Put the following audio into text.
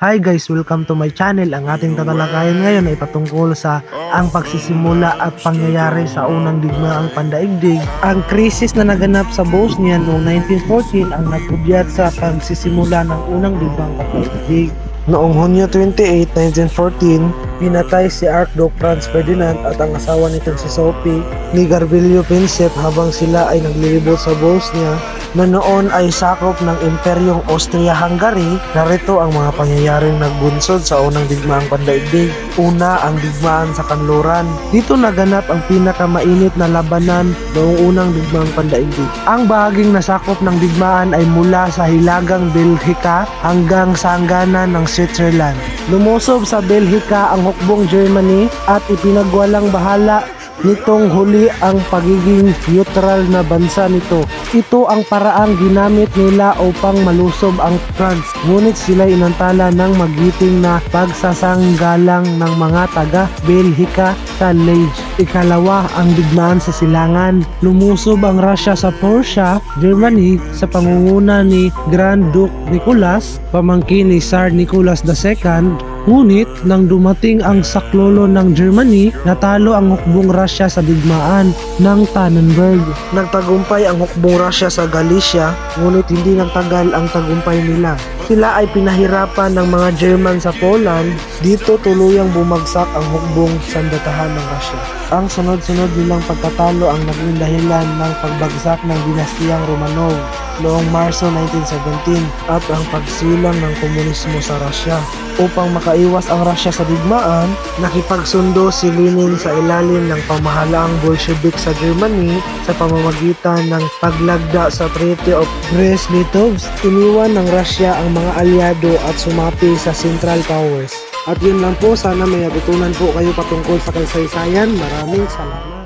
Hi guys, welcome to my channel. Ang ating tatalakayan ngayon ay patungkol sa ang pagsisimula at pangyayari sa unang digmaang pandaigdig. Ang krisis na naganap sa Bosnia noong 1914 ang nagpudyat sa pagsisimula ng unang digmaang pandaigdig. Noong Hunyo 28, 1914, pinatay si Archduke Franz Ferdinand at ang asawa nitong si Sophie ni Gavrilo Princip habang sila ay naglilibot sa Bosnia na noon ay sakop ng Imperyong Austria-Hungary. Narito ang mga pangyayaring nagbunsod sa unang digmaang pandaigdig. Una, ang digmaan sa Kanluran. Dito naganap ang pinakamainit na labanan noong unang digmaang pandaigdig. Ang bahaging nasakop ng digmaan ay mula sa hilagang Belhika hanggang sa hangganan ng Switzerland. Lumusob sa Belhika ang hukbong Germany at ipinagwalang bahala nitong huli ang pagiging neutral na bansa nito. Ito ang paraang ginamit nila upang malusob ang France, ngunit sila inantala ng magiting na pagsasanggalang ng mga taga Belhika sa Liege. Ikalawa, ang digmaan sa silangan. Lumusob ang Russia sa Prussia, Germany sa pangunguna ni Grand Duke Nicholas, pamangkin ni Tsar Nicholas II. Ngunit nang dumating ang saklolo ng Germany, natalo ang hukbong Russia sa digmaan ng Tannenberg. Nagtagumpay ang hukbong Russia sa Galicia, ngunit hindi nagtagal ang tagumpay nila. Sila ay pinahirapan ng mga German sa Poland. Dito tuluyang bumagsak ang hukbong sandatahan ng Russia. Ang sunod-sunod nilang pagkatalo ang naging dahilan ng pagbagsak ng dinastiyang Romanov noong Marso 1917 at ang pagsilang ng komunismo sa Russia. Upang makaiwas ang Russia sa digmaan, nakipagsundo si Lenin sa ilalim ng pamahalaang Bolshevik sa Germany sa pamamagitan ng paglagda sa Treaty of Brest-Litovsk. Iniwan ng Russia ang mga aliado at sumapi sa Central Powers. At yun lang po, sana may natutunan po kayo patungkol sa kasaysayan. Maraming salamat.